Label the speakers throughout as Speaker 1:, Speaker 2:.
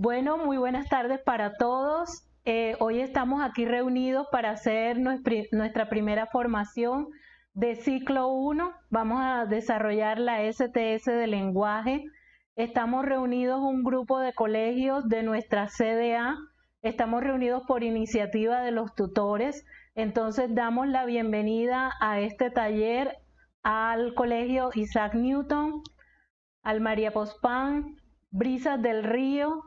Speaker 1: Bueno, muy buenas tardes para todos. Hoy estamos aquí reunidos para hacer nuestra primera formación de ciclo 1. Vamos a desarrollar la STS de lenguaje. Estamos reunidos un grupo de colegios de nuestra CDA. Estamos reunidos por iniciativa de los tutores. Entonces damos la bienvenida a este taller al colegio Isaac Newton, al María Pospán, Brisas del Río,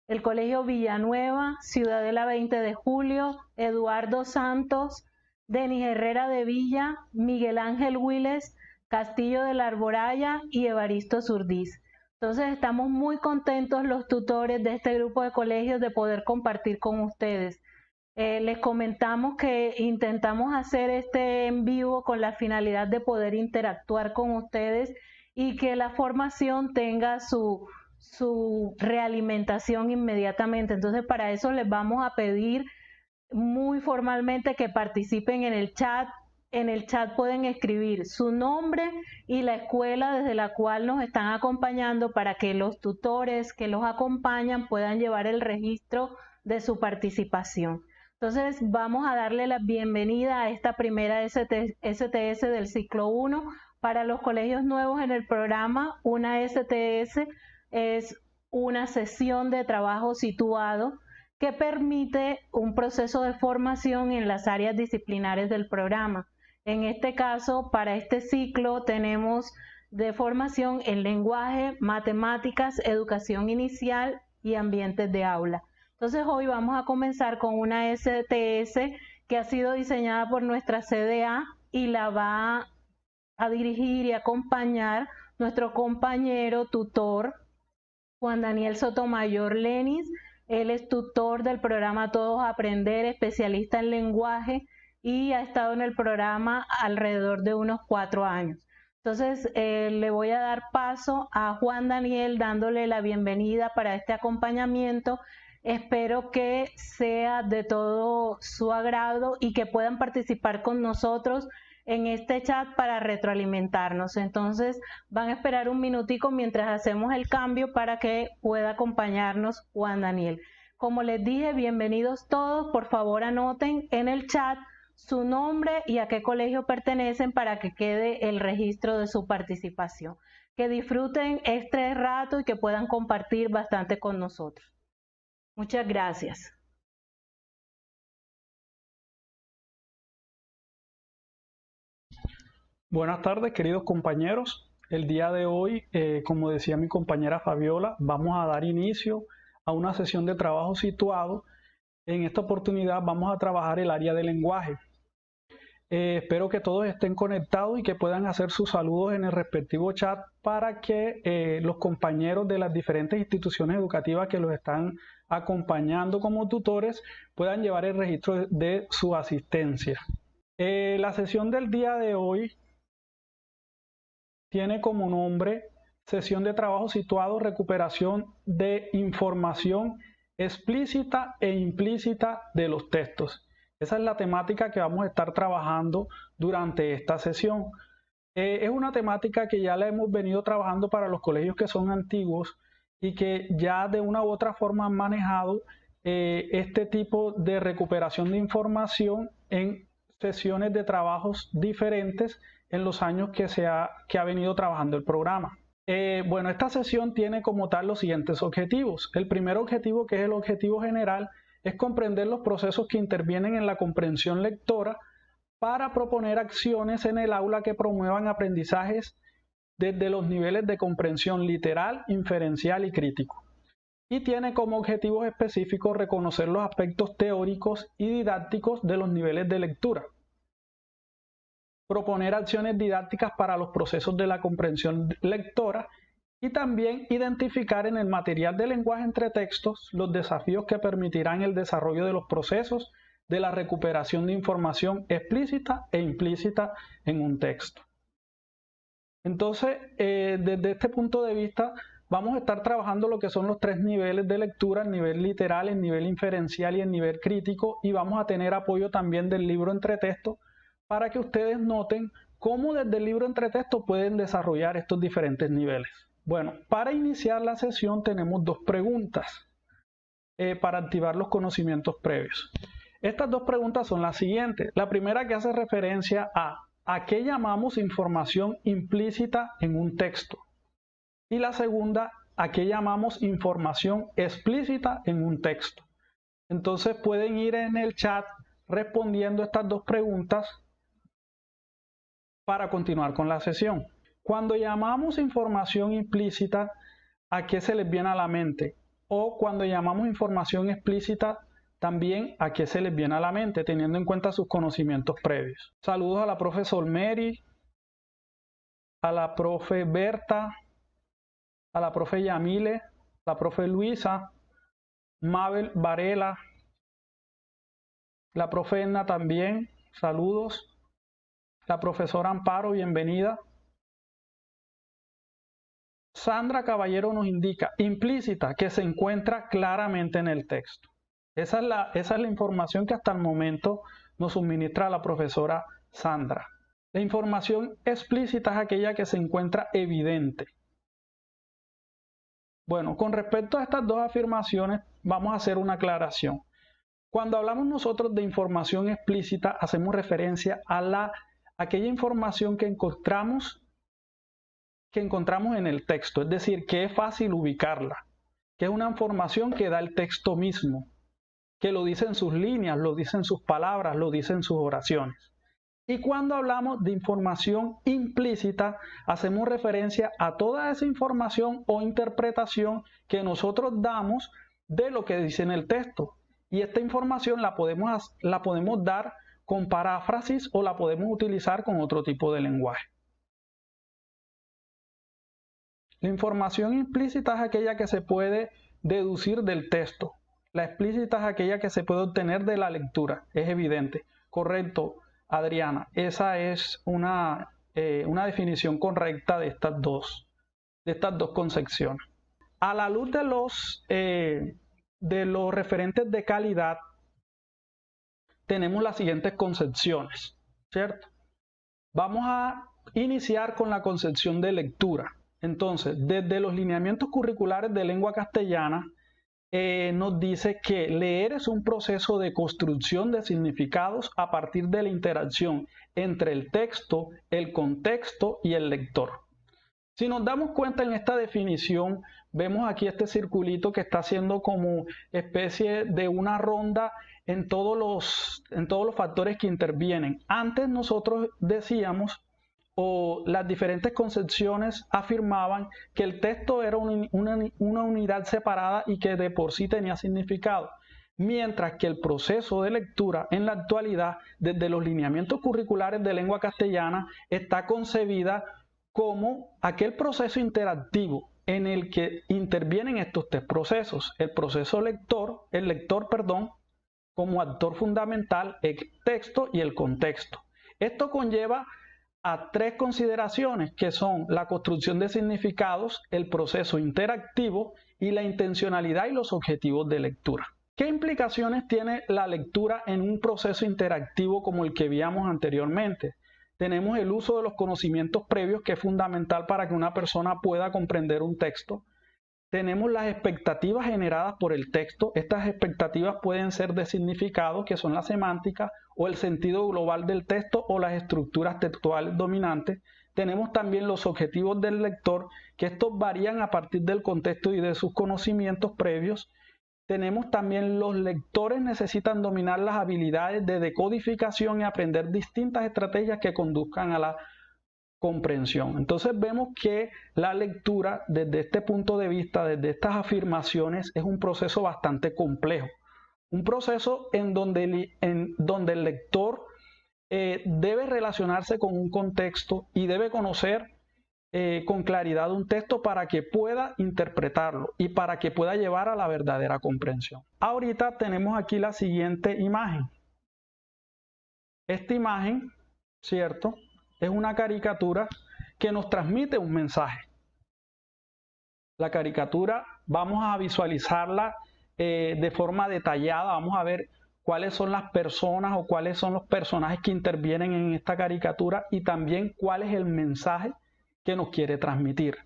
Speaker 1: el Colegio Villanueva, Ciudadela 20 de Julio, Eduardo Santos, Denis Herrera de Villa, Miguel Ángel Willes, Castillo de la Arboraya y Evaristo Surdiz. Entonces estamos muy contentos los tutores de este grupo de colegios de poder compartir con ustedes. Les comentamos que intentamos hacer este en vivo con la finalidad de poder interactuar con ustedes y que la formación tenga su realimentación inmediatamente. Entonces para eso les vamos a pedir muy formalmente que participen en el chat. En el chat pueden escribir su nombre y la escuela desde la cual nos están acompañando para que los tutores que los acompañan puedan llevar el registro de su participación. Entonces vamos a darle la bienvenida a esta primera STS del ciclo 1. Para los colegios nuevos en el programa, una STS es una sesión de trabajo situado que permite un proceso de formación en las áreas disciplinares del programa. En este caso, para este ciclo tenemos de formación en lenguaje, matemáticas, educación inicial y ambientes de aula. Entonces hoy vamos a comenzar con una STS que ha sido diseñada por nuestra CDA y la va a dirigir y acompañar nuestro compañero tutor Juan Daniel Sotomayor Lenis. Él es tutor del programa Todos Aprender, especialista en lenguaje y ha estado en el programa alrededor de unos 4 años. Entonces le voy a dar paso a Juan Daniel dándole la bienvenida para este acompañamiento. Espero que sea de todo su agrado y que puedan participar con nosotros en este chat para retroalimentarnos. Entonces van a esperar un minutico mientras hacemos el cambio para que pueda acompañarnos Juan Daniel. Como les dije, bienvenidos todos. Por favor anoten en el chat su nombre y a qué colegio pertenecen para que quede el registro de su participación. Que disfruten este rato y que puedan compartir bastante con nosotros. Muchas gracias.
Speaker 2: Buenas tardes, queridos compañeros. El día de hoy, como decía mi compañera Fabiola, vamos a dar inicio a una sesión de trabajo situado. En esta oportunidad vamos a trabajar el área de lenguaje. Espero que todos estén conectados y que puedan hacer sus saludos en el respectivo chat para que los compañeros de las diferentes instituciones educativas que los están acompañando como tutores puedan llevar el registro de su asistencia. La sesión del día de hoy tiene como nombre Sesión de Trabajo Situado, Recuperación de Información Explícita e Implícita de los Textos. Esa es la temática que vamos a estar trabajando durante esta sesión. Es una temática que ya la hemos venido trabajando para los colegios que son antiguos y que ya de una u otra forma han manejado este tipo de recuperación de información en sesiones de trabajos diferentes en los años que ha venido trabajando el programa. Bueno, esta sesión tiene como tal los siguientes objetivos. El primer objetivo, que es el objetivo general, es comprender los procesos que intervienen en la comprensión lectora para proponer acciones en el aula que promuevan aprendizajes desde los niveles de comprensión literal, inferencial y crítico. Y tiene como objetivos específicos reconocer los aspectos teóricos y didácticos de los niveles de lectura, proponer acciones didácticas para los procesos de la comprensión lectora y también identificar en el material de lenguaje entre textos los desafíos que permitirán el desarrollo de los procesos de la recuperación de información explícita e implícita en un texto. Entonces, desde este punto de vista, vamos a estar trabajando lo que son los 3 niveles de lectura, el nivel literal, el nivel inferencial y el nivel crítico, y vamos a tener apoyo también del libro entre textos para que ustedes noten cómo desde el libro entre textos pueden desarrollar estos diferentes niveles. Bueno, para iniciar la sesión tenemos 2 preguntas. para activar los conocimientos previos. Estas dos preguntas son las siguientes. La primera, que hace referencia a qué llamamos información implícita en un texto. Y la segunda, a qué llamamos información explícita en un texto. Entonces pueden ir en el chat respondiendo estas dos preguntas para continuar con la sesión. Cuando llamamos información implícita, ¿a qué se les viene a la mente? O cuando llamamos información explícita, también ¿a qué se les viene a la mente, teniendo en cuenta sus conocimientos previos? Saludos a la profe Solmeri, a la profe Berta, a la profe Yamile, la profe Luisa, Mabel Varela, la profe Edna también, saludos. La profesora Amparo, bienvenida. Sandra Caballero nos indica, implícita, que se encuentra claramente en el texto. Esa es la información que hasta el momento nos suministra la profesora Sandra. La información explícita es aquella que se encuentra evidente. Bueno, con respecto a estas dos afirmaciones, vamos a hacer una aclaración. Cuando hablamos nosotros de información explícita, hacemos referencia a aquella información que encontramos en el texto, es decir, que es fácil ubicarla, que es una información que da el texto mismo, que lo dice en sus líneas, lo dice en sus palabras, lo dice en sus oraciones. Y cuando hablamos de información implícita, hacemos referencia a toda esa información o interpretación que nosotros damos de lo que dice en el texto. Y esta información la podemos dar con paráfrasis o la podemos utilizar con otro tipo de lenguaje. La información implícita es aquella que se puede deducir del texto. La explícita es aquella que se puede obtener de la lectura. Es evidente. Correcto, Adriana. Esa es una definición correcta de estas dos concepciones. A la luz de los referentes de calidad, tenemos las siguientes concepciones, ¿cierto? Vamos a iniciar con la concepción de lectura. Entonces, desde los lineamientos curriculares de lengua castellana, nos dice que leer es un proceso de construcción de significados a partir de la interacción entre el texto, el contexto y el lector. Si nos damos cuenta en esta definición, vemos aquí este circulito que está haciendo como especie de una ronda en todos los factores que intervienen. Antes nosotros decíamos, o las diferentes concepciones afirmaban, que el texto era una unidad separada y que de por sí tenía significado, mientras que el proceso de lectura en la actualidad, desde los lineamientos curriculares de lengua castellana, está concebida como aquel proceso interactivo en el que intervienen estos tres procesos: el proceso lector, como actor fundamental, el texto y el contexto. Esto conlleva a tres consideraciones, que son la construcción de significados, el proceso interactivo y la intencionalidad y los objetivos de lectura. ¿Qué implicaciones tiene la lectura en un proceso interactivo como el que veíamos anteriormente? Tenemos el uso de los conocimientos previos, que es fundamental para que una persona pueda comprender un texto. Tenemos las expectativas generadas por el texto. Estas expectativas pueden ser de significado, que son la semántica, o el sentido global del texto, o las estructuras textuales dominantes. Tenemos también los objetivos del lector, que estos varían a partir del contexto y de sus conocimientos previos. Tenemos también los lectores necesitan dominar las habilidades de decodificación y aprender distintas estrategias que conduzcan a la comprensión. Entonces vemos que la lectura, desde este punto de vista, desde estas afirmaciones, es un proceso bastante complejo. Un proceso en donde el lector debe relacionarse con un contexto y debe conocer con claridad un texto para que pueda interpretarlo y para que pueda llevar a la verdadera comprensión. Ahorita tenemos aquí la siguiente imagen. Esta imagen, ¿cierto?, es una caricatura que nos transmite un mensaje. La caricatura vamos a visualizarla de forma detallada. Vamos a ver cuáles son las personas o cuáles son los personajes que intervienen en esta caricatura y también cuál es el mensaje que nos quiere transmitir.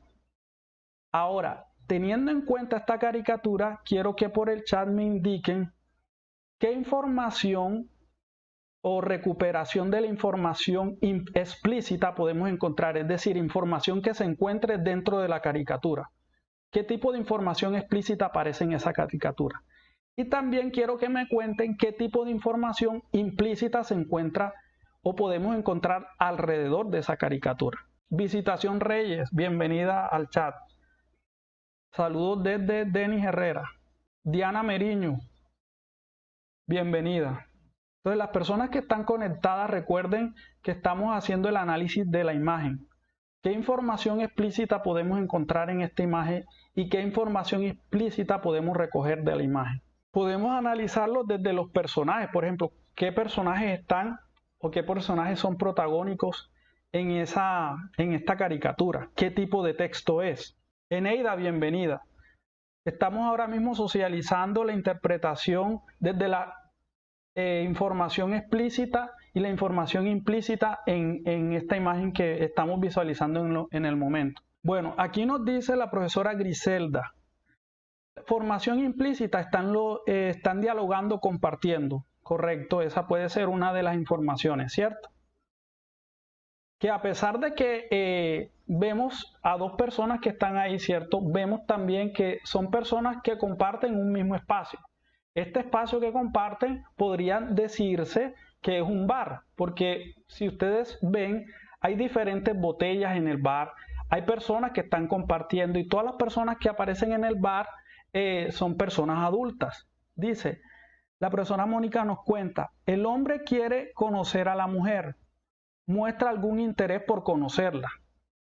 Speaker 2: Ahora, teniendo en cuenta esta caricatura, quiero que por el chat me indiquen qué información o recuperación de la información explícita podemos encontrar, es decir, información que se encuentre dentro de la caricatura. ¿Qué tipo de información explícita aparece en esa caricatura? Y también quiero que me cuenten qué tipo de información implícita se encuentra o podemos encontrar alrededor de esa caricatura. Visitación Reyes, bienvenida al chat. Saludos desde Denis Herrera. Diana Meriño, bienvenida. Entonces, las personas que están conectadas, recuerden que estamos haciendo el análisis de la imagen. ¿Qué información explícita podemos encontrar en esta imagen y qué información explícita podemos recoger de la imagen? Podemos analizarlo desde los personajes, por ejemplo, qué personajes están o qué personajes son protagónicos en esta caricatura, qué tipo de texto es. Eneida, bienvenida. Estamos ahora mismo socializando la interpretación desde la información explícita y la información implícita en esta imagen que estamos visualizando en el momento. Bueno, aquí nos dice la profesora Griselda, formación implícita, están dialogando, compartiendo, correcto, esa puede ser una de las informaciones, ¿cierto? Que a pesar de que vemos a dos personas que están ahí, ¿cierto? Vemos también que son personas que comparten un mismo espacio. Este espacio que comparten podrían decirse que es un bar, porque si ustedes ven, hay diferentes botellas en el bar, hay personas que están compartiendo y todas las personas que aparecen en el bar son personas adultas. Dice, la profesora Mónica nos cuenta, el hombre quiere conocer a la mujer, muestra algún interés por conocerla.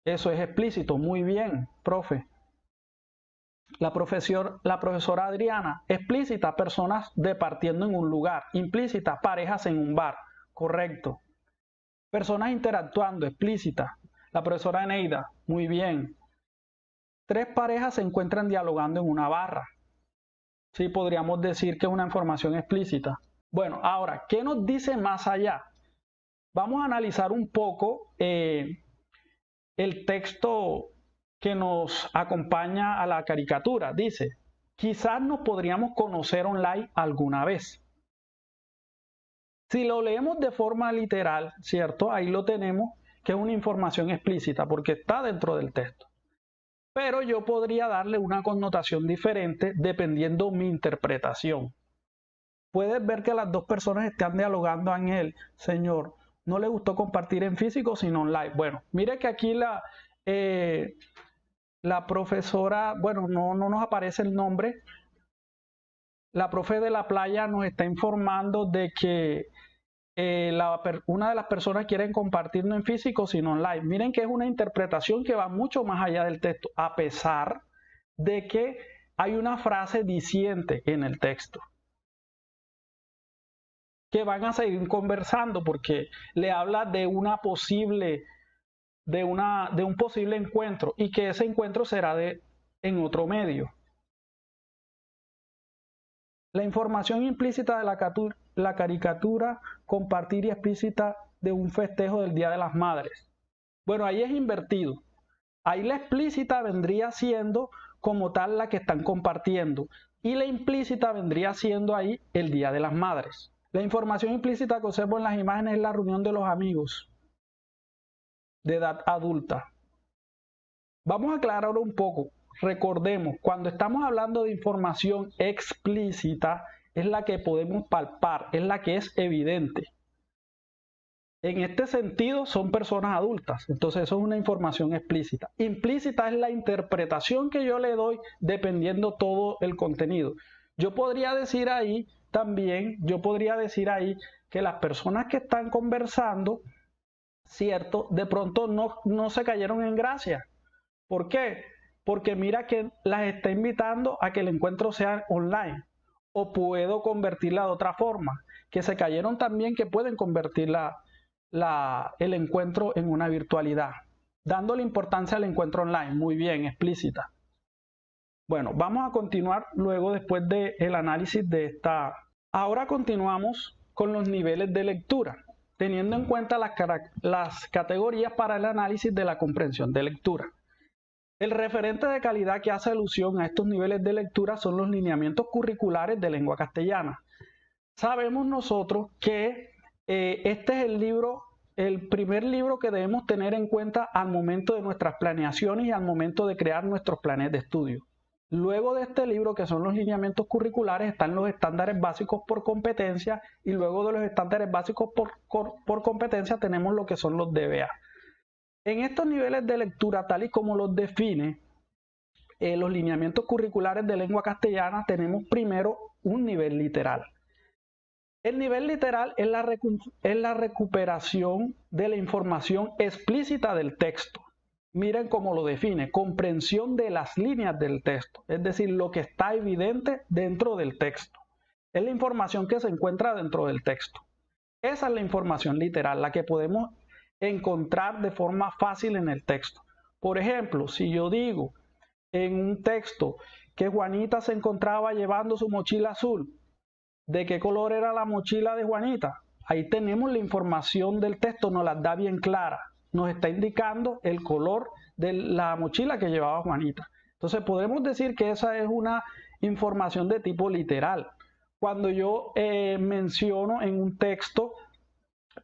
Speaker 2: Eso es explícito, muy bien, profe. La profesora Adriana, explícita, personas departiendo en un lugar, implícita, parejas en un bar, correcto. Personas interactuando, explícita. La profesora Eneida, muy bien. 3 parejas se encuentran dialogando en una barra. Sí, podríamos decir que es una información explícita. Bueno, ahora, ¿qué nos dice más allá? Vamos a analizar un poco el texto que nos acompaña a la caricatura. Dice, quizás nos podríamos conocer online alguna vez. Si lo leemos de forma literal, ¿cierto? Ahí lo tenemos, que es una información explícita porque está dentro del texto. Pero yo podría darle una connotación diferente dependiendo mi interpretación. Puedes ver que las dos personas están dialogando en él. Señor, no le gustó compartir en físico sino online. Bueno, mire que aquí la profesora, bueno, no nos aparece el nombre. La profe de la playa nos está informando de que una de las personas quiere compartir no en físico sino online. Miren que es una interpretación que va mucho más allá del texto, a pesar de que hay una frase diciente en el texto. Que van a seguir conversando porque le habla de un posible encuentro y que ese encuentro será en otro medio. La información implícita de la caricatura, compartir y explícita de un festejo del Día de las Madres. Bueno, ahí es invertido. Ahí la explícita vendría siendo como tal la que están compartiendo y la implícita vendría siendo ahí el Día de las Madres. La información implícita que observo en las imágenes es la reunión de los amigos de edad adulta. Vamos a aclarar un poco. Recordemos, cuando estamos hablando de información explícita, es la que podemos palpar, es la que es evidente. En este sentido, son personas adultas. Entonces, eso es una información explícita. Implícita es la interpretación que yo le doy dependiendo todo el contenido. Yo podría decir ahí también, que las personas que están conversando, ¿cierto? De pronto no se cayeron en gracia. ¿Por qué? Porque mira que las está invitando a que el encuentro sea online. O puedo convertirla de otra forma. Que se cayeron también, que pueden convertir el encuentro en una virtualidad. Dándole importancia al encuentro online. Muy bien, explícita. Bueno, vamos a continuar luego después del análisis de esta. Ahora continuamos con los niveles de lectura, teniendo en cuenta las categorías para el análisis de la comprensión de lectura. El referente de calidad que hace alusión a estos niveles de lectura son los lineamientos curriculares de lengua castellana. Sabemos nosotros que este es el primer libro que debemos tener en cuenta al momento de nuestras planeaciones y al momento de crear nuestros planes de estudio. Luego de este libro, que son los lineamientos curriculares, están los estándares básicos por competencia, y luego de los estándares básicos por competencia tenemos lo que son los DBA. En estos niveles de lectura, tal y como los define los lineamientos curriculares de lengua castellana, tenemos primero un nivel literal. El nivel literal es la recuperación de la información explícita del texto. Miren cómo lo define: comprensión de las líneas del texto, es decir, lo que está evidente dentro del texto. Es la información que se encuentra dentro del texto. Esa es la información literal, la que podemos encontrar de forma fácil en el texto. Por ejemplo, si yo digo en un texto que Juanita se encontraba llevando su mochila azul, ¿de qué color era la mochila de Juanita? Ahí tenemos la información del texto, nos la da bien clara. Nos está indicando el color de la mochila que llevaba Juanita. Entonces podemos decir que esa es una información de tipo literal. Cuando yo menciono en un texto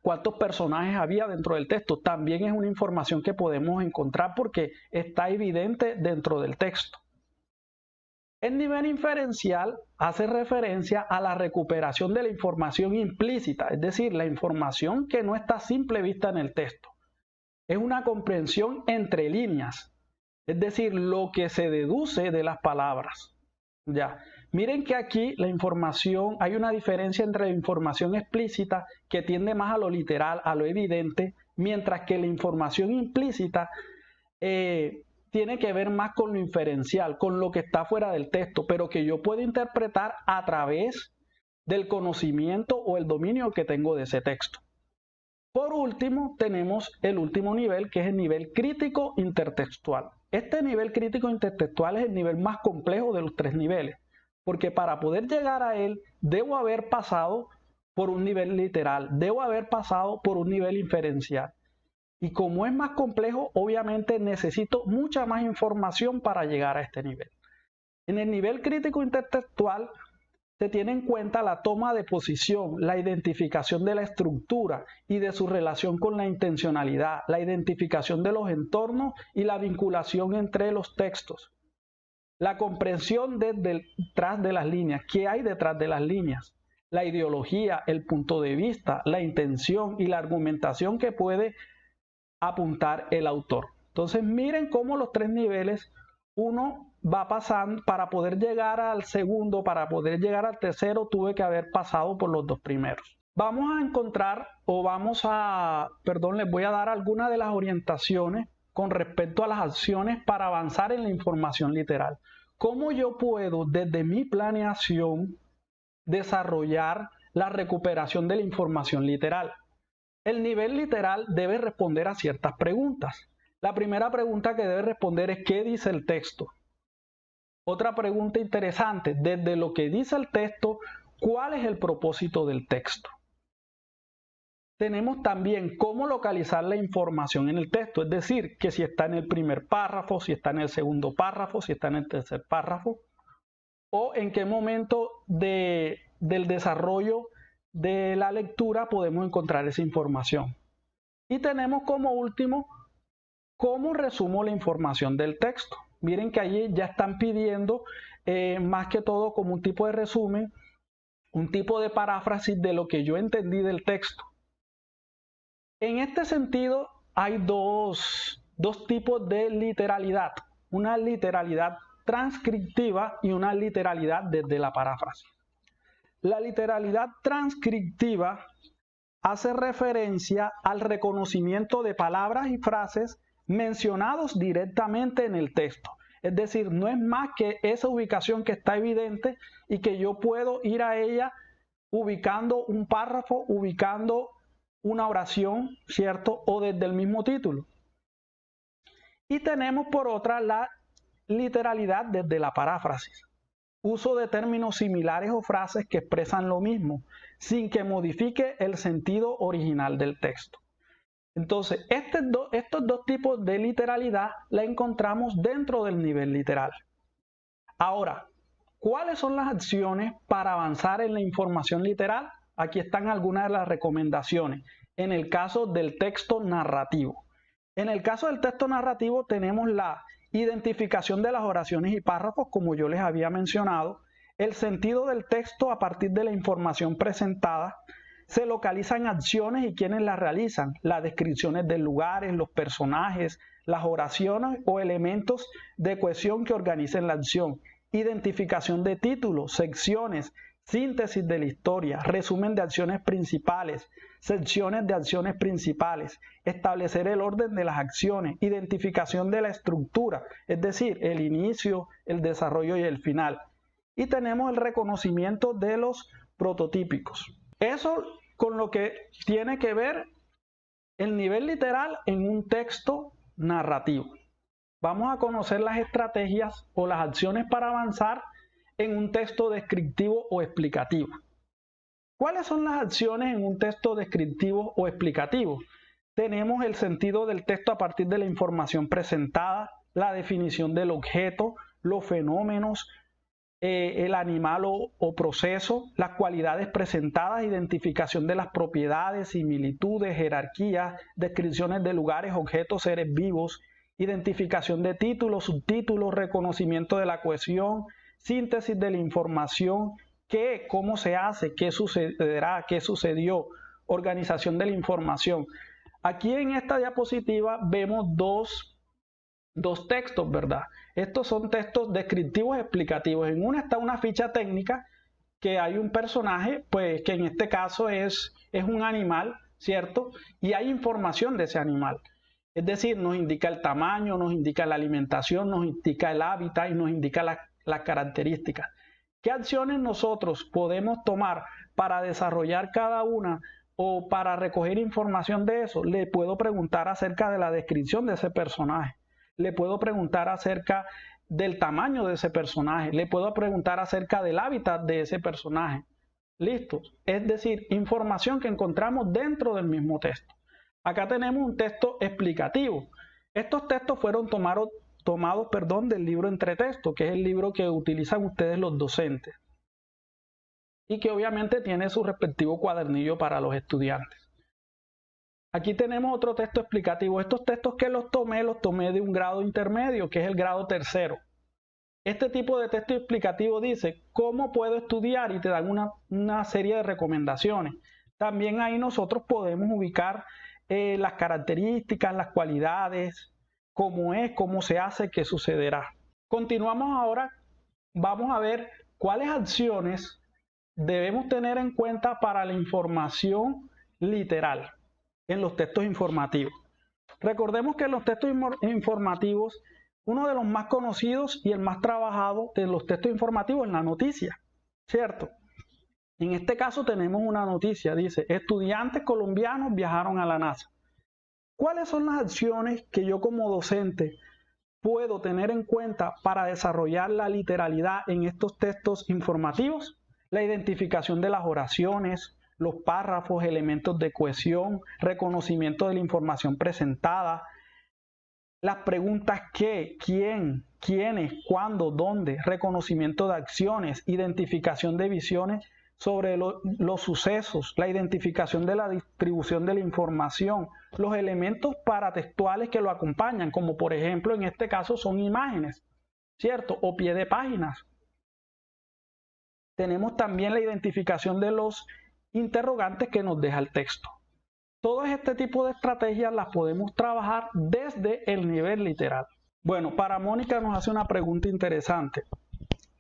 Speaker 2: cuántos personajes había dentro del texto, también es una información que podemos encontrar porque está evidente dentro del texto. El nivel inferencial hace referencia a la recuperación de la información implícita, es decir, la información que no está a simple vista en el texto. Es una comprensión entre líneas, es decir, lo que se deduce de las palabras. Ya, miren que aquí la información, hay una diferencia entre la información explícita, que tiende más a lo literal, a lo evidente, mientras que la información implícita tiene que ver más con lo inferencial, con lo que está fuera del texto, pero que yo puedo interpretar a través del conocimiento o el dominio que tengo de ese texto. Por último, tenemos el último nivel, que es el nivel crítico intertextual. Este nivel crítico intertextual es el nivel más complejo de los tres niveles, porque para poder llegar a él debo haber pasado por un nivel literal, debo haber pasado por un nivel inferencial. Y como es más complejo, obviamente necesito mucha más información para llegar a este nivel. En el nivel crítico intertextual se tiene en cuenta la toma de posición, la identificación de la estructura y de su relación con la intencionalidad, la identificación de los entornos y la vinculación entre los textos. La comprensión detrás de las líneas, qué hay detrás de las líneas, la ideología, el punto de vista, la intención y la argumentación que puede apuntar el autor. Entonces miren cómo los tres niveles, uno va pasando, para poder llegar al segundo, para poder llegar al tercero, tuve que haber pasado por los dos primeros. Vamos a encontrar, les voy a dar algunas de las orientaciones con respecto a las acciones para avanzar en la información literal. ¿Cómo yo puedo, desde mi planeación, desarrollar la recuperación de la información literal? El nivel literal debe responder a ciertas preguntas. La primera pregunta que debe responder es: ¿qué dice el texto? Otra pregunta interesante: desde lo que dice el texto, ¿cuál es el propósito del texto? Tenemos también cómo localizar la información en el texto, es decir, que si está en el primer párrafo, si está en el segundo párrafo, si está en el tercer párrafo, o en qué momento del desarrollo de la lectura podemos encontrar esa información. Y tenemos como último, ¿cómo resumo la información del texto? Miren que allí ya están pidiendo más que todo como un tipo de resumen, un tipo de paráfrasis de lo que yo entendí del texto. En este sentido hay dos tipos de literalidad: una literalidad transcriptiva y una literalidad desde la paráfrasis. La literalidad transcriptiva hace referencia al reconocimiento de palabras y frases mencionados directamente en el texto. Es decir, no es más que esa ubicación que está evidente y que yo puedo ir a ella ubicando un párrafo, ubicando una oración, ¿cierto? O desde el mismo título. Y tenemos por otra la literalidad desde la paráfrasis. Uso de términos similares o frases que expresan lo mismo, sin que modifique el sentido original del texto. Entonces, estos dos tipos de literalidad la encontramos dentro del nivel literal. Ahora, ¿cuáles son las acciones para avanzar en la información literal? Aquí están algunas de las recomendaciones. En el caso del texto narrativo. En el caso del texto narrativo tenemos la identificación de las oraciones y párrafos, como yo les había mencionado, el sentido del texto a partir de la información presentada, se localizan acciones y quienes las realizan, las descripciones de lugares, los personajes, las oraciones o elementos de cohesión que organicen la acción, identificación de títulos, secciones, síntesis de la historia, resumen de acciones principales, secciones de acciones principales, establecer el orden de las acciones, identificación de la estructura, es decir, el inicio, el desarrollo y el final. Y tenemos el reconocimiento de los prototípicos. Eso con lo que tiene que ver el nivel literal en un texto narrativo. Vamos a conocer las estrategias o las acciones para avanzar en un texto descriptivo o explicativo. ¿Cuáles son las acciones en un texto descriptivo o explicativo? Tenemos el sentido del texto a partir de la información presentada, la definición del objeto, los fenómenos, el animal o proceso, las cualidades presentadas, identificación de las propiedades, similitudes, jerarquías, descripciones de lugares, objetos, seres vivos, identificación de títulos, subtítulos, reconocimiento de la cohesión, síntesis de la información, qué, cómo se hace, qué sucederá, qué sucedió, organización de la información. Aquí en esta diapositiva vemos dos textos, ¿verdad? Estos son textos descriptivos explicativos. En una está una ficha técnica que hay un personaje, pues que en este caso es un animal, ¿cierto? Y hay información de ese animal. Es decir, nos indica el tamaño, nos indica la alimentación, nos indica el hábitat y nos indica las características. ¿Qué acciones nosotros podemos tomar para desarrollar cada una o para recoger información de eso? Le puedo preguntar acerca de la descripción de ese personaje. Le puedo preguntar acerca del tamaño de ese personaje. Le puedo preguntar acerca del hábitat de ese personaje. ¿Listo? Es decir, información que encontramos dentro del mismo texto. Acá tenemos un texto explicativo. Estos textos fueron tomados del libro Entretexto, que es el libro que utilizan ustedes los docentes. Y que obviamente tiene su respectivo cuadernillo para los estudiantes. Aquí tenemos otro texto explicativo. Estos textos que los tomé de un grado intermedio, que es el grado tercero. Este tipo de texto explicativo dice cómo puedo estudiar y te dan una serie de recomendaciones. También ahí nosotros podemos ubicar las características, las cualidades, cómo es, cómo se hace, qué sucederá. Continuamos ahora, vamos a ver cuáles acciones debemos tener en cuenta para la información literal en los textos informativos. Recordemos que en los textos informativos, uno de los más conocidos y el más trabajado de los textos informativos es la noticia, ¿cierto? En este caso tenemos una noticia, dice, estudiantes colombianos viajaron a la NASA. ¿Cuáles son las acciones que yo como docente puedo tener en cuenta para desarrollar la literalidad en estos textos informativos? La identificación de las oraciones, los párrafos, elementos de cohesión, reconocimiento de la información presentada, las preguntas qué, quién, quiénes, cuándo, dónde, reconocimiento de acciones, identificación de visiones sobre los sucesos, la identificación de la distribución de la información, los elementos paratextuales que lo acompañan, como por ejemplo en este caso son imágenes, ¿cierto? O pie de páginas. Tenemos también la identificación de los interrogantes que nos deja el texto. Todo este tipo de estrategias las podemos trabajar desde el nivel literal. Bueno, para Mónica nos hace una pregunta interesante,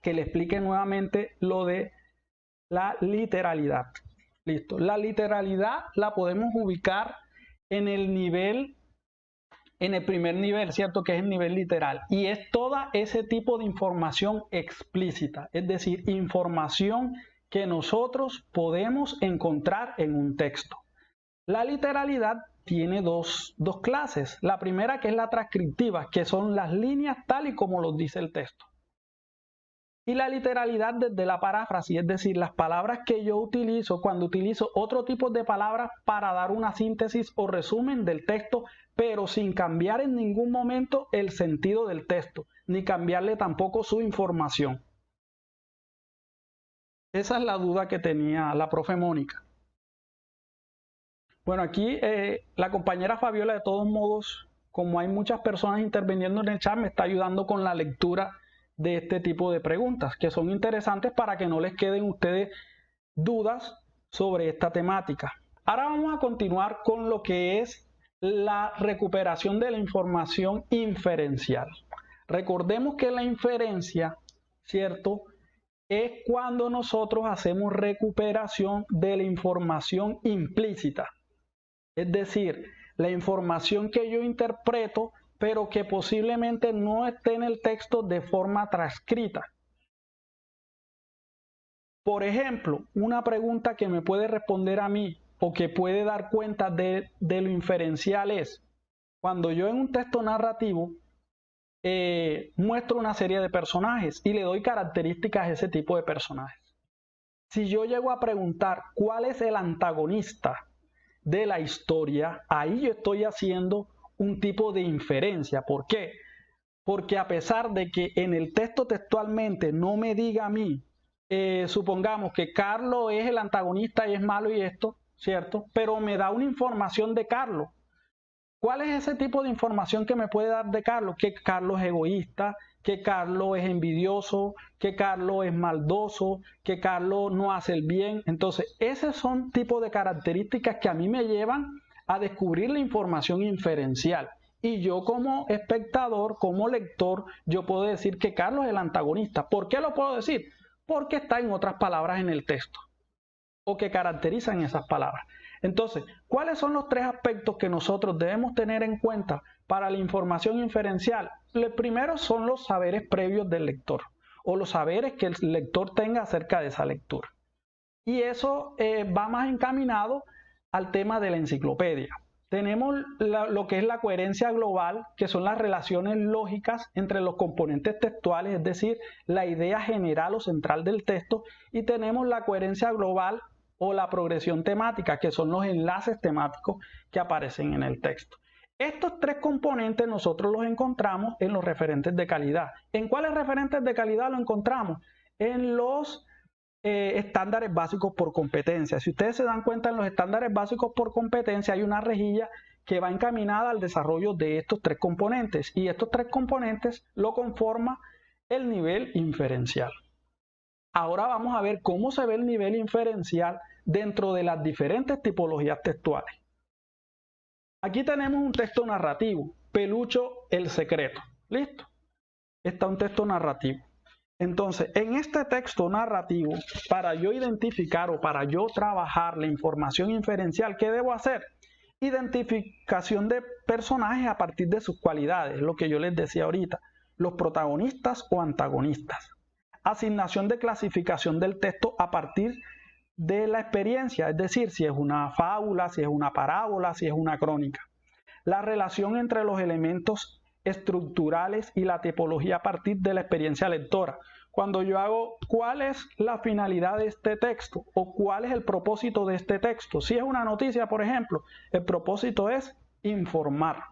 Speaker 2: que le explique nuevamente lo de la literalidad. Listo. La literalidad la podemos ubicar en el primer nivel, ¿cierto? Que es el nivel literal. Y es toda ese tipo de información explícita, es decir, información que nosotros podemos encontrar en un texto. La literalidad tiene dos clases. La primera, que es la transcriptiva, que son las líneas tal y como los dice el texto. Y la literalidad desde la paráfrasis, es decir, las palabras que yo utilizo cuando utilizo otro tipo de palabras para dar una síntesis o resumen del texto, pero sin cambiar en ningún momento el sentido del texto, ni cambiarle tampoco su información. Esa es la duda que tenía la profe Mónica. Bueno, aquí la compañera Fabiola, de todos modos, como hay muchas personas interviniendo en el chat, me está ayudando con la lectura de este tipo de preguntas, que son interesantes para que no les queden a ustedes dudas sobre esta temática. Ahora vamos a continuar con lo que es la recuperación de la información inferencial. Recordemos que la inferencia, ¿cierto?, es cuando nosotros hacemos recuperación de la información implícita. Es decir, la información que yo interpreto, pero que posiblemente no esté en el texto de forma transcrita. Por ejemplo, una pregunta que me puede responder a mí o que puede dar cuenta de lo inferencial es, cuando yo en un texto narrativo muestro una serie de personajes y le doy características a ese tipo de personajes. Si yo llego a preguntar cuál es el antagonista de la historia, ahí yo estoy haciendo un tipo de inferencia. ¿Por qué? Porque a pesar de que en el texto textualmente no me diga a mí, supongamos que Carlos es el antagonista y es malo y esto, ¿cierto? Pero me da una información de Carlos. ¿Cuál es ese tipo de información que me puede dar de Carlos? Que Carlos es egoísta, que Carlos es envidioso, que Carlos es maldoso, que Carlos no hace el bien. Entonces, esos son tipos de características que a mí me llevan a descubrir la información inferencial. Y yo como espectador, como lector, yo puedo decir que Carlos es el antagonista. ¿Por qué lo puedo decir? Porque está en otras palabras en el texto o que caracterizan esas palabras. Entonces, ¿cuáles son los tres aspectos que nosotros debemos tener en cuenta para la información inferencial? El primero son los saberes previos del lector o los saberes que el lector tenga acerca de esa lectura. Y eso va más encaminado al tema de la enciclopedia. Tenemos lo que es la coherencia global, que son las relaciones lógicas entre los componentes textuales, es decir, la idea general o central del texto, y tenemos la coherencia global o la progresión temática, que son los enlaces temáticos que aparecen en el texto. Estos tres componentes nosotros los encontramos en los referentes de calidad. ¿En cuáles referentes de calidad lo encontramos? En los estándares básicos por competencia. Si ustedes se dan cuenta, en los estándares básicos por competencia hay una rejilla que va encaminada al desarrollo de estos tres componentes, y estos tres componentes lo conforma el nivel inferencial. Ahora vamos a ver cómo se ve el nivel inferencial dentro de las diferentes tipologías textuales. Aquí tenemos un texto narrativo, Pelucho el secreto. ¿Listo? Está un texto narrativo. Entonces, en este texto narrativo, para yo identificar o para yo trabajar la información inferencial, ¿qué debo hacer? Identificación de personajes a partir de sus cualidades, lo que yo les decía ahorita, los protagonistas o antagonistas. Asignación de clasificación del texto a partir de la experiencia, es decir, si es una fábula, si es una parábola, si es una crónica. La relación entre los elementos estructurales y la tipología a partir de la experiencia lectora. Cuando yo hago cuál es la finalidad de este texto o cuál es el propósito de este texto. Si es una noticia, por ejemplo, el propósito es informar.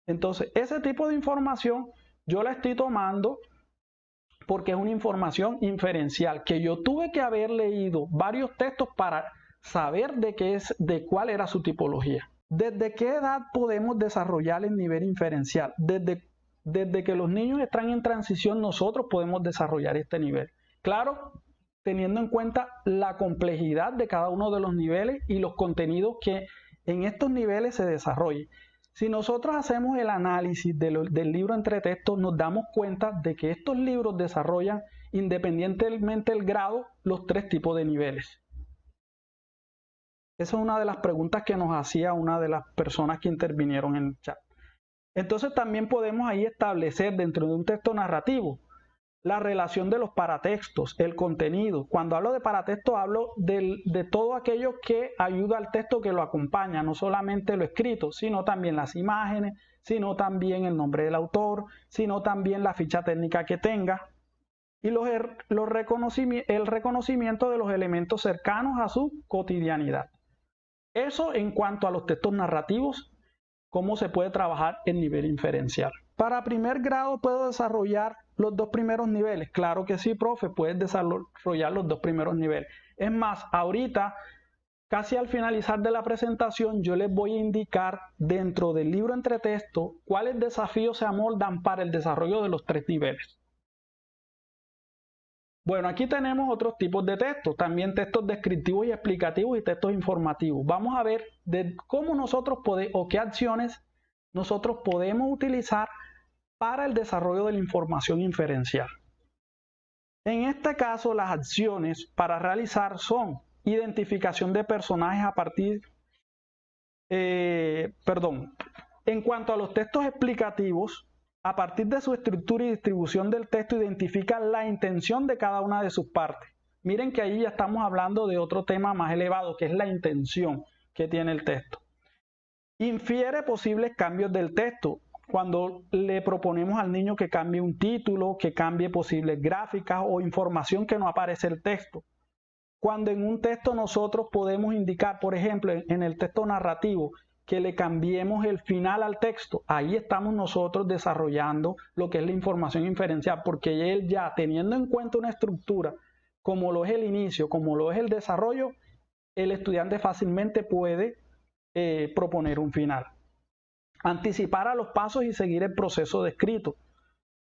Speaker 2: Entonces, ese tipo de información yo la estoy tomando porque es una información inferencial, que yo tuve que haber leído varios textos para saber de cuál era su tipología. ¿Desde qué edad podemos desarrollar el nivel inferencial? Desde que los niños están en transición, nosotros podemos desarrollar este nivel. Claro, teniendo en cuenta la complejidad de cada uno de los niveles y los contenidos que en estos niveles se desarrollen. Si nosotros hacemos el análisis del libro entre textos, nos damos cuenta de que estos libros desarrollan independientemente del grado los tres tipos de niveles. Esa es una de las preguntas que nos hacía una de las personas que intervinieron en el chat. Entonces también podemos ahí establecer dentro de un texto narrativo la relación de los paratextos, el contenido. Cuando hablo de paratexto hablo de todo aquello que ayuda al texto, que lo acompaña, no solamente lo escrito, sino también las imágenes, sino también el nombre del autor, sino también la ficha técnica que tenga. y el reconocimiento de los elementos cercanos a su cotidianidad. Eso en cuanto a los textos narrativos, cómo se puede trabajar en nivel inferencial. Para primer grado, ¿puedo desarrollar los dos primeros niveles? Claro que sí, profe, puedes desarrollar los dos primeros niveles. Es más, ahorita, casi al finalizar de la presentación, yo les voy a indicar dentro del libro entre textos cuáles desafíos se amoldan para el desarrollo de los tres niveles. Bueno, aquí tenemos otros tipos de textos, también textos descriptivos y explicativos y textos informativos. Vamos a ver de cómo nosotros podemos o qué acciones nosotros podemos utilizar para el desarrollo de la información inferencial. En este caso, las acciones para realizar son identificación de personajes a partir, en cuanto a los textos explicativos, a partir de su estructura y distribución del texto, identifica la intención de cada una de sus partes. Miren que ahí ya estamos hablando de otro tema más elevado, que es la intención que tiene el texto. Infiere posibles cambios del texto. Cuando le proponemos al niño que cambie un título, que cambie posibles gráficas o información que no aparece en el texto. Cuando en un texto nosotros podemos indicar, por ejemplo, en el texto narrativo, que le cambiemos el final al texto, ahí estamos nosotros desarrollando lo que es la información inferencial, porque él ya teniendo en cuenta una estructura, como lo es el inicio, como lo es el desarrollo, el estudiante fácilmente puede proponer un final. Anticipar a los pasos y seguir el proceso descrito.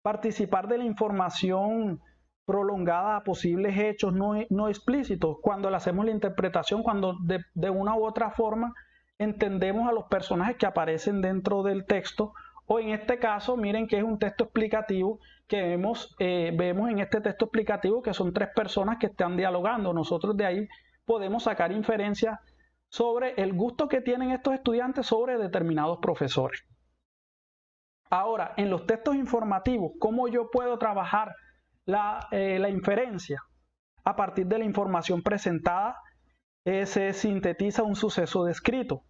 Speaker 2: Participar de la información prolongada a posibles hechos no explícitos. Cuando le hacemos la interpretación, cuando de una u otra forma entendemos a los personajes que aparecen dentro del texto, o en este caso, miren que es un texto explicativo que vemos en este texto explicativo que son tres personas que están dialogando. Nosotros de ahí podemos sacar inferencias sobre el gusto que tienen estos estudiantes sobre determinados profesores. Ahora, en los textos informativos, ¿cómo yo puedo trabajar la inferencia? A partir de la información presentada, se sintetiza un suceso descrito.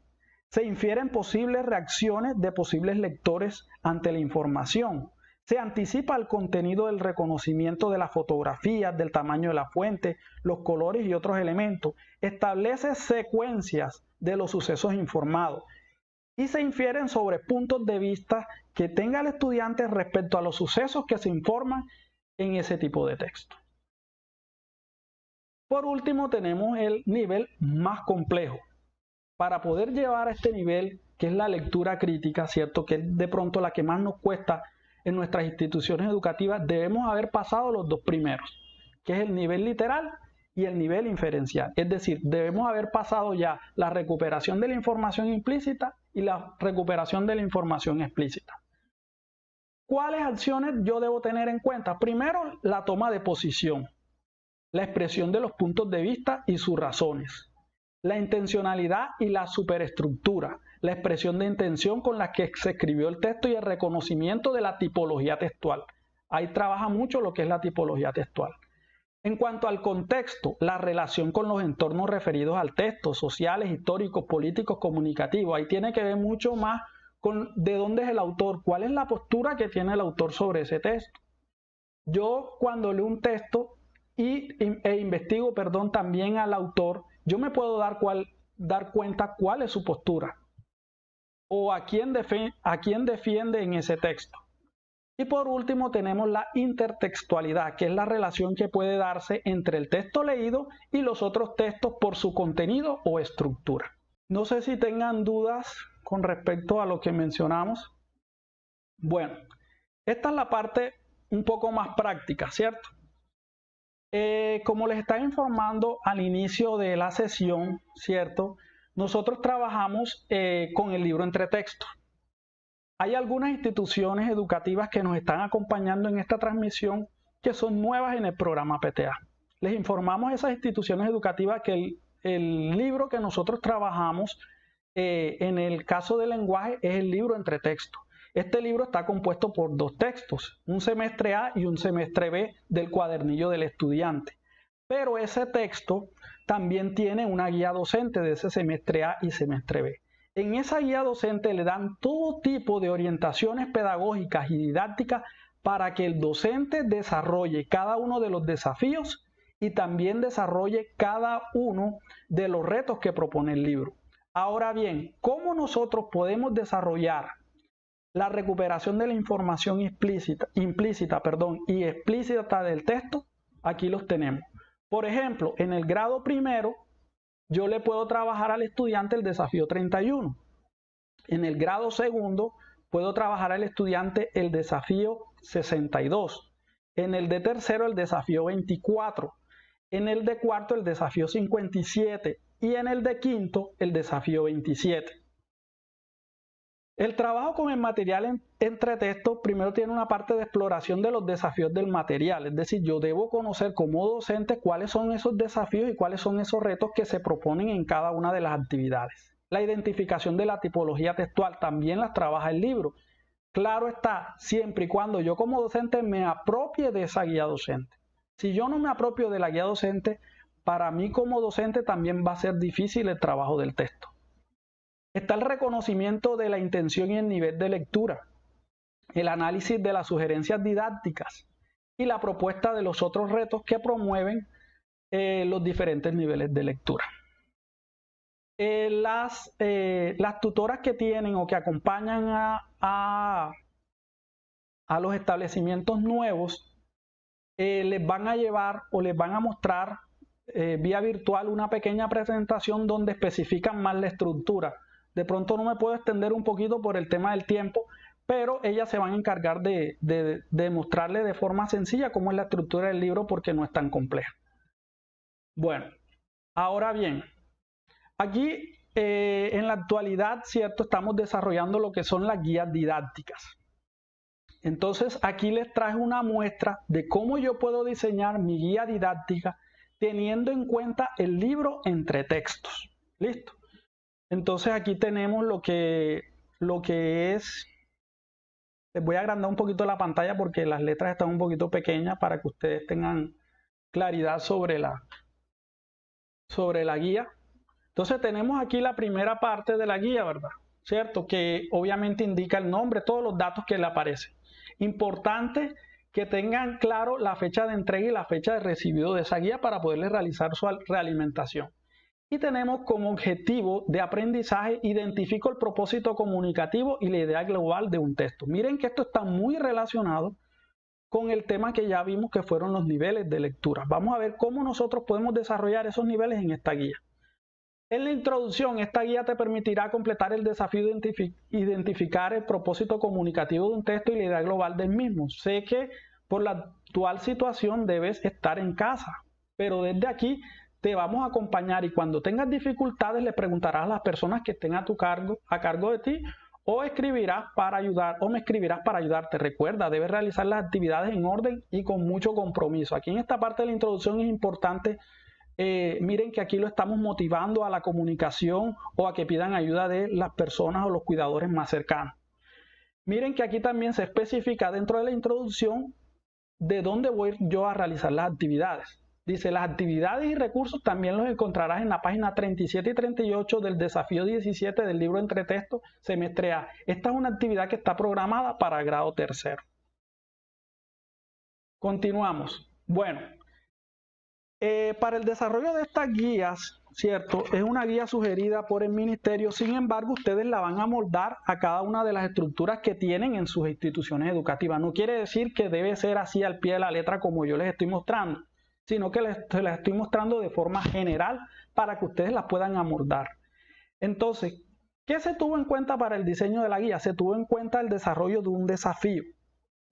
Speaker 2: Se infieren posibles reacciones de posibles lectores ante la información. Se anticipa el contenido del reconocimiento de las fotografías, del tamaño de la fuente, los colores y otros elementos. Establece secuencias de los sucesos informados. Y se infieren sobre puntos de vista que tenga el estudiante respecto a los sucesos que se informan en ese tipo de texto. Por último, tenemos el nivel más complejo. Para poder llevar a este nivel, que es la lectura crítica, ¿cierto?, que es de pronto la que más nos cuesta en nuestras instituciones educativas, debemos haber pasado los dos primeros, que es el nivel literal y el nivel inferencial. Es decir, debemos haber pasado ya la recuperación de la información implícita y la recuperación de la información explícita. ¿Cuáles acciones yo debo tener en cuenta? Primero, la toma de posición, la expresión de los puntos de vista y sus razones, la intencionalidad y la superestructura, la expresión de intención con la que se escribió el texto y el reconocimiento de la tipología textual. Ahí trabaja mucho lo que es la tipología textual. En cuanto al contexto, la relación con los entornos referidos al texto, sociales, históricos, políticos, comunicativos. Ahí tiene que ver mucho más con de dónde es el autor, cuál es la postura que tiene el autor sobre ese texto. Yo cuando leo un texto e investigo, también al autor, yo me puedo dar cuenta cuál es su postura o a quién defiende en ese texto. Y por último tenemos la intertextualidad, que es la relación que puede darse entre el texto leído y los otros textos por su contenido o estructura. No sé si tengan dudas con respecto a lo que mencionamos. Bueno, esta es la parte un poco más práctica, ¿cierto? Como les estaba informando al inicio de la sesión, ¿cierto? Nosotros trabajamos con el libro entre textos. Hay algunas instituciones educativas que nos están acompañando en esta transmisión que son nuevas en el programa PTA. Les informamos a esas instituciones educativas que el libro que nosotros trabajamos en el caso del lenguaje es el libro entre textos. Este libro está compuesto por dos textos, un semestre A y un semestre B del cuadernillo del estudiante. Pero ese texto también tiene una guía docente de ese semestre A y semestre B. En esa guía docente le dan todo tipo de orientaciones pedagógicas y didácticas para que el docente desarrolle cada uno de los desafíos y también desarrolle cada uno de los retos que propone el libro. Ahora bien, ¿cómo nosotros podemos desarrollar la recuperación de la información implícita y explícita del texto? Aquí los tenemos. Por ejemplo, en el grado primero, yo le puedo trabajar al estudiante el desafío 31. En el grado segundo, puedo trabajar al estudiante el desafío 62. En el de tercero, el desafío 24. En el de cuarto, el desafío 57. Y en el de quinto, el desafío 27. El trabajo con el material entre textos primero tiene una parte de exploración de los desafíos del material, es decir, yo debo conocer como docente cuáles son esos desafíos y cuáles son esos retos que se proponen en cada una de las actividades. La identificación de la tipología textual también las trabaja el libro. Claro está, siempre y cuando yo como docente me apropie de esa guía docente. Si yo no me apropio de la guía docente, para mí como docente también va a ser difícil el trabajo del texto. Está el reconocimiento de la intención y el nivel de lectura, el análisis de las sugerencias didácticas y la propuesta de los otros retos que promueven los diferentes niveles de lectura. Las tutoras que tienen o que acompañan a los establecimientos nuevos les van a llevar o les van a mostrar vía virtual una pequeña presentación donde especifican más la estructura. De pronto no me puedo extender un poquito por el tema del tiempo, pero ellas se van a encargar de mostrarle de forma sencilla cómo es la estructura del libro porque no es tan compleja. Bueno, ahora bien, aquí en la actualidad, ¿cierto? Estamos desarrollando lo que son las guías didácticas. Entonces, aquí les traje una muestra de cómo yo puedo diseñar mi guía didáctica teniendo en cuenta el libro entre textos. ¿Listo? Entonces aquí tenemos lo que es, les voy a agrandar un poquito la pantalla porque las letras están un poquito pequeñas para que ustedes tengan claridad sobre la guía. Entonces tenemos aquí la primera parte de la guía, ¿verdad? ¿Cierto? Que obviamente indica el nombre, todos los datos que le aparecen. Importante que tengan claro la fecha de entrega y la fecha de recibido de esa guía para poderle realizar su realimentación. Y tenemos como objetivo de aprendizaje, identifico el propósito comunicativo y la idea global de un texto. Miren que esto está muy relacionado con el tema que ya vimos que fueron los niveles de lectura. Vamos a ver cómo nosotros podemos desarrollar esos niveles en esta guía. En la introducción, esta guía te permitirá completar el desafío de identificar el propósito comunicativo de un texto y la idea global del mismo. Sé que por la actual situación debes estar en casa, pero desde aquí te vamos a acompañar y cuando tengas dificultades le preguntarás a las personas que estén a cargo de ti o escribirás para ayudar o me escribirás para ayudarte. Recuerda, debes realizar las actividades en orden y con mucho compromiso. Aquí en esta parte de la introducción es importante, miren que aquí lo estamos motivando a la comunicación o a que pidan ayuda de las personas o los cuidadores más cercanos. Miren que aquí también se especifica dentro de la introducción de dónde voy yo a realizar las actividades. Dice, las actividades y recursos también los encontrarás en la página 37 y 38 del desafío 17 del libro entre textos semestre A. Esta es una actividad que está programada para grado tercero. Continuamos. Bueno, para el desarrollo de estas guías, ¿cierto? Es una guía sugerida por el ministerio, sin embargo, ustedes la van a moldar a cada una de las estructuras que tienen en sus instituciones educativas. No quiere decir que debe ser así al pie de la letra como yo les estoy mostrando, sino que les estoy mostrando de forma general para que ustedes las puedan amoldar. Entonces, ¿qué se tuvo en cuenta para el diseño de la guía? Se tuvo en cuenta el desarrollo de un desafío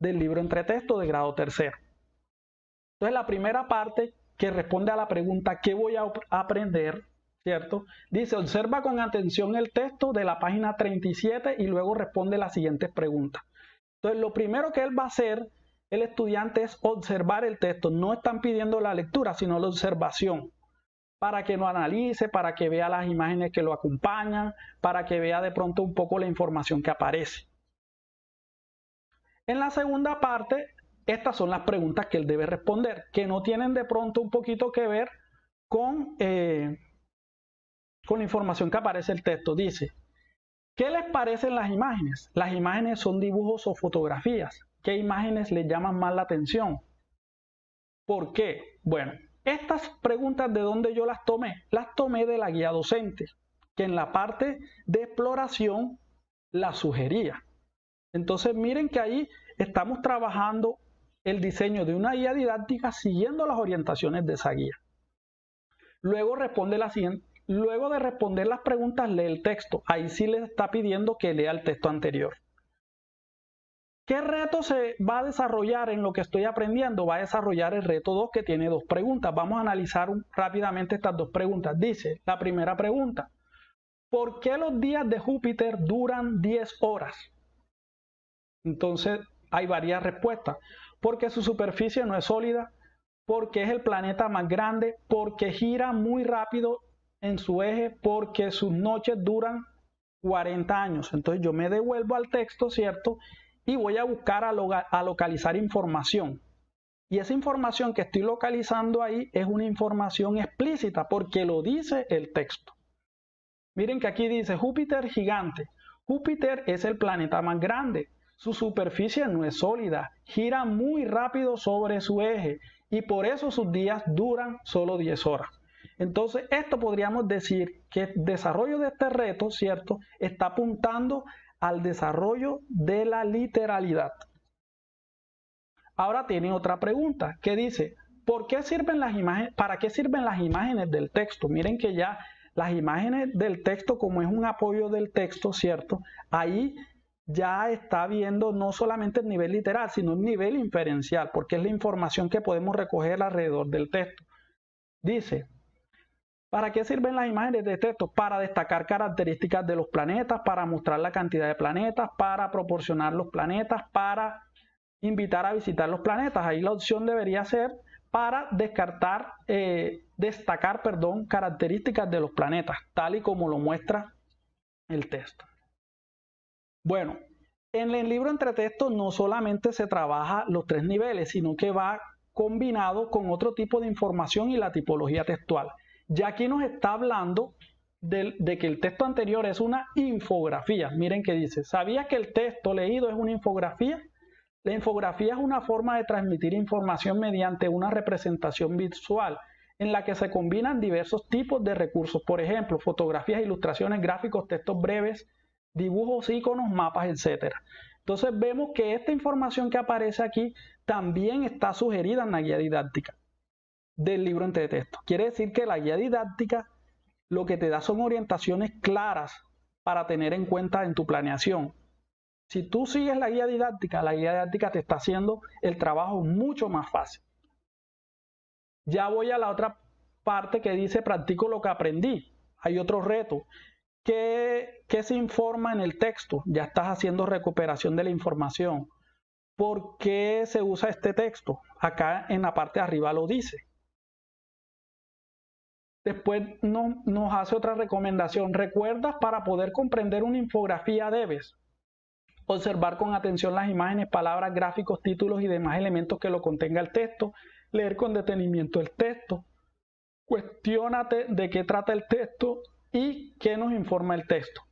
Speaker 2: del libro entre textos de grado tercero. Entonces, la primera parte que responde a la pregunta ¿qué voy a aprender? ¿Cierto? Dice, observa con atención el texto de la página 37 y luego responde las siguientes preguntas. Entonces, lo primero que él va a hacer el estudiante es observar el texto. No están pidiendo la lectura, sino la observación. Para que lo analice, para que vea las imágenes que lo acompañan, para que vea de pronto un poco la información que aparece. En la segunda parte, estas son las preguntas que él debe responder, que no tienen de pronto un poquito que ver con la información que aparece en el texto. Dice, ¿qué les parecen las imágenes? Las imágenes son dibujos o fotografías. qué imágenes les llaman más la atención. ¿Por qué? Bueno, estas preguntas, ¿de dónde yo las tomé? Las tomé de la guía docente, que en la parte de exploración las sugería. Entonces miren que ahí estamos trabajando el diseño de una guía didáctica siguiendo las orientaciones de esa guía. Luego de responder las preguntas, lee el texto. Ahí sí les está pidiendo que lea el texto anterior. ¿Qué reto se va a desarrollar en lo que estoy aprendiendo? Va a desarrollar el reto 2, que tiene 2 preguntas. Vamos a analizar rápidamente estas 2 preguntas. Dice la primera pregunta: ¿por qué los días de Júpiter duran 10 horas? Entonces hay varias respuestas. Porque su superficie no es sólida, porque es el planeta más grande, porque gira muy rápido en su eje, porque sus noches duran 40 años. Entonces yo me devuelvo al texto, ¿cierto? Y voy a buscar a localizar información. Y esa información que estoy localizando ahí es una información explícita porque lo dice el texto. Miren que aquí dice Júpiter gigante. Júpiter es el planeta más grande. Su superficie no es sólida, gira muy rápido sobre su eje y por eso sus días duran solo 10 horas. Entonces, esto podríamos decir que el desarrollo de este reto, ¿cierto?, está apuntando al desarrollo de la literalidad. Ahora tiene otra pregunta que dice, ¿por qué sirven las imágenes? ¿Para qué sirven las imágenes del texto? Miren que ya las imágenes del texto, como es un apoyo del texto, ¿cierto?, ahí ya está viendo no solamente el nivel literal, sino el nivel inferencial, porque es la información que podemos recoger alrededor del texto. Dice, ¿para qué sirven las imágenes de texto? Para destacar características de los planetas, para mostrar la cantidad de planetas, para proporcionar los planetas, para invitar a visitar los planetas. Ahí la opción debería ser para destacar características de los planetas, tal y como lo muestra el texto. Bueno, en el libro entre textos no solamente se trabaja los 3 niveles, sino que va combinado con otro tipo de información y la tipología textual. Ya aquí nos está hablando de que el texto anterior es una infografía. Miren que dice, ¿sabía que el texto leído es una infografía? La infografía es una forma de transmitir información mediante una representación visual en la que se combinan diversos tipos de recursos, por ejemplo, fotografías, ilustraciones, gráficos, textos breves, dibujos, iconos, mapas, etc. Entonces vemos que esta información que aparece aquí también está sugerida en la guía didáctica del libro entre textos. Quiere decir que la guía didáctica lo que te da son orientaciones claras para tener en cuenta en tu planeación. Si tú sigues la guía didáctica te está haciendo el trabajo mucho más fácil. Ya voy a la otra parte que dice practico lo que aprendí. Hay otro reto. ¿Qué se informa en el texto? Ya estás haciendo recuperación de la información. ¿Por qué se usa este texto? Acá en la parte de arriba lo dice. Después nos hace otra recomendación. ¿Recuerdas? Para poder comprender una infografía debes observar con atención las imágenes, palabras, gráficos, títulos y demás elementos que lo contenga el texto. Leer con detenimiento el texto. Cuestiónate de qué trata el texto y qué nos informa el texto.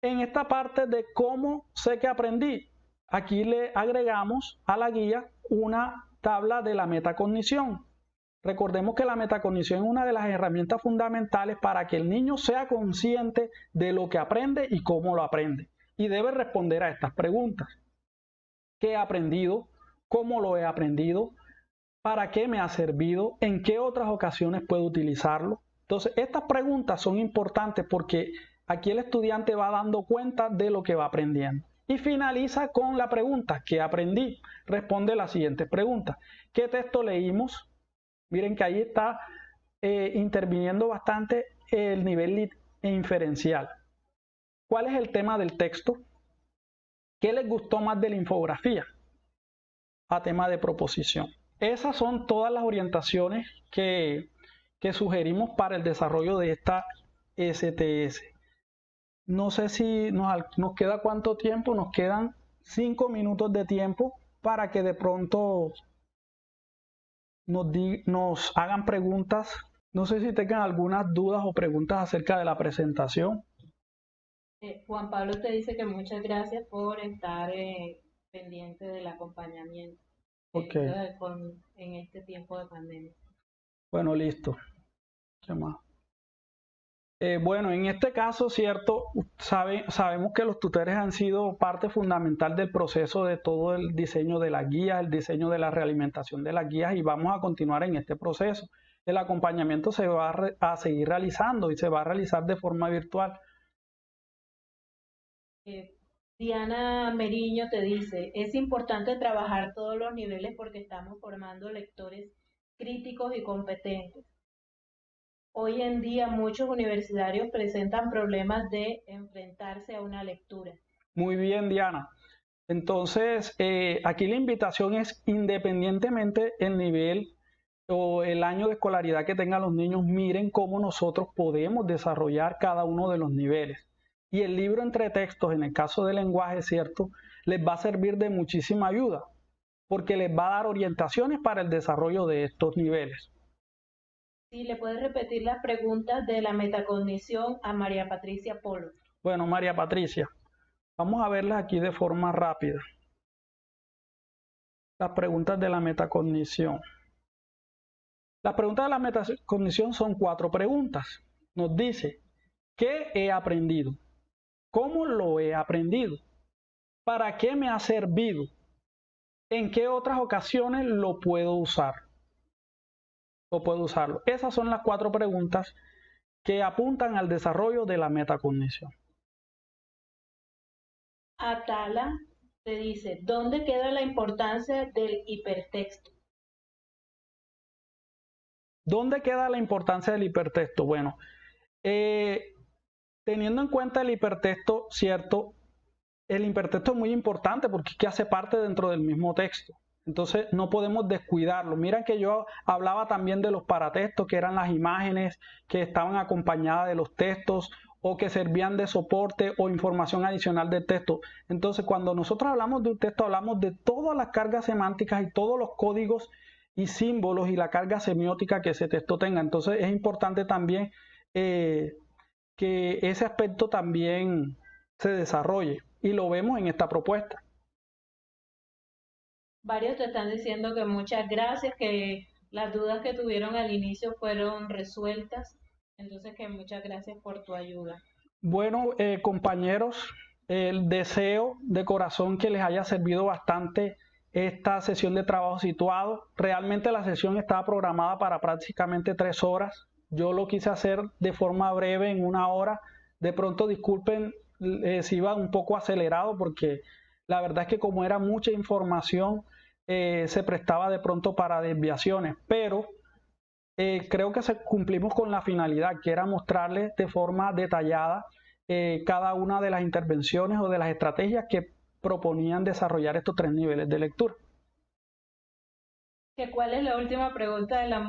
Speaker 2: En esta parte de cómo sé que aprendí, aquí le agregamos a la guía una tabla de la metacognición. Recordemos que la metacognición es una de las herramientas fundamentales para que el niño sea consciente de lo que aprende y cómo lo aprende. Y debe responder a estas preguntas. ¿Qué he aprendido? ¿Cómo lo he aprendido? ¿Para qué me ha servido? ¿En qué otras ocasiones puedo utilizarlo? Entonces, estas preguntas son importantes porque aquí el estudiante va dando cuenta de lo que va aprendiendo. Y finaliza con la pregunta, ¿qué aprendí? Responde la siguiente pregunta. ¿Qué texto leímos? Miren que ahí está interviniendo bastante el nivel inferencial. ¿Cuál es el tema del texto? ¿Qué les gustó más de la infografía? A tema de proposición. Esas son todas las orientaciones que sugerimos para el desarrollo de esta STS. No sé si nos queda cuánto tiempo, nos quedan 5 minutos de tiempo para que de pronto nos hagan preguntas. No sé si tengan algunas dudas o preguntas acerca de la presentación.
Speaker 1: Juan Pablo te dice que muchas gracias por estar pendiente del acompañamiento
Speaker 2: Okay.
Speaker 1: en este tiempo de pandemia.
Speaker 2: Bueno, listo. ¿Qué más? Bueno, en este caso, cierto, sabemos que los tutores han sido parte fundamental del proceso de todo el diseño de las guías, el diseño de la realimentación de las guías, y vamos a continuar en este proceso. El acompañamiento se va a seguir realizando y se va a realizar de forma virtual.
Speaker 1: Diana Meriño te dice, es importante trabajar todos los niveles porque estamos formando lectores críticos y competentes. Hoy en día muchos universitarios presentan problemas de enfrentarse a una lectura.
Speaker 2: Muy bien, Diana. Entonces, aquí la invitación es, independientemente el nivel o el año de escolaridad que tengan los niños, miren cómo nosotros podemos desarrollar cada uno de los niveles. Y el libro entre textos, en el caso del lenguaje, ¿cierto?, les va a servir de muchísima ayuda, porque les va a dar orientaciones para el desarrollo de estos niveles.
Speaker 1: Sí, le puedes repetir las preguntas de la metacognición a María Patricia Polo.
Speaker 2: Bueno, María Patricia, vamos a verlas aquí de forma rápida. Las preguntas de la metacognición. Las preguntas de la metacognición son 4 preguntas. Nos dice, ¿qué he aprendido? ¿Cómo lo he aprendido? ¿Para qué me ha servido? ¿En qué otras ocasiones lo puedo usar? ¿O puedo usarlo? Esas son las 4 preguntas que apuntan al desarrollo de la metacognición.
Speaker 1: Atala te dice, ¿dónde queda la importancia del hipertexto?
Speaker 2: ¿Dónde queda la importancia del hipertexto? Bueno, teniendo en cuenta el hipertexto, ¿cierto? El hipertexto es muy importante porque es que hace parte dentro del mismo texto. Entonces no podemos descuidarlo. Mira que yo hablaba también de los paratextos, que eran las imágenes que estaban acompañadas de los textos o que servían de soporte o información adicional del texto. Entonces cuando nosotros hablamos de un texto, hablamos de todas las cargas semánticas y todos los códigos y símbolos y la carga semiótica que ese texto tenga. Entonces es importante también que ese aspecto también se desarrolle, y lo vemos en esta propuesta.
Speaker 1: Varios te están diciendo que muchas gracias, que las dudas que tuvieron al inicio fueron resueltas, entonces que muchas gracias por tu ayuda.
Speaker 2: Bueno, compañeros, el deseo de corazón que les haya servido bastante esta sesión de trabajo situado. Realmente la sesión estaba programada para prácticamente 3 horas. Yo lo quise hacer de forma breve, en 1 hora. De pronto disculpen si iba un poco acelerado, porque la verdad es que como era mucha información, se prestaba de pronto para desviaciones, pero creo que cumplimos con la finalidad, que era mostrarles de forma detallada cada una de las intervenciones o de las estrategias que proponían desarrollar estos 3 niveles de lectura.
Speaker 1: ¿Cuál es la última pregunta de la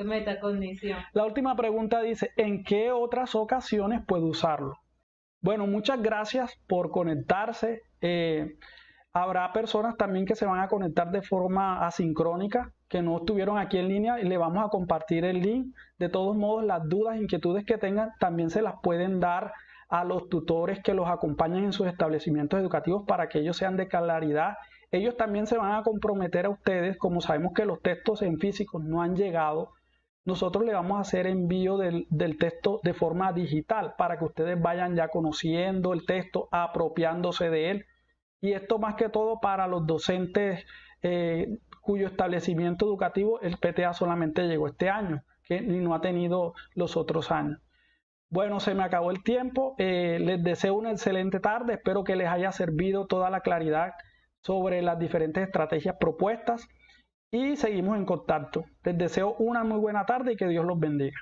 Speaker 1: metacognición?
Speaker 2: La última pregunta dice, ¿en qué otras ocasiones puedo usarlo? Bueno, muchas gracias por conectarse. Habrá personas también que se van a conectar de forma asincrónica, que no estuvieron aquí en línea, y le vamos a compartir el link. De todos modos, las dudas, inquietudes que tengan también se las pueden dar a los tutores que los acompañan en sus establecimientos educativos para que ellos sean de claridad. Ellos también se van a comprometer a ustedes, como sabemos que los textos en físico no han llegado. Nosotros le vamos a hacer envío del texto de forma digital para que ustedes vayan ya conociendo el texto, apropiándose de él. Y esto más que todo para los docentes cuyo establecimiento educativo el PTA solamente llegó este año, que no ha tenido los otros años. Bueno, se me acabó el tiempo. Les deseo una excelente tarde. Espero que les haya servido toda la claridad sobre las diferentes estrategias propuestas, y seguimos en contacto. Les deseo una muy buena tarde y que Dios los bendiga.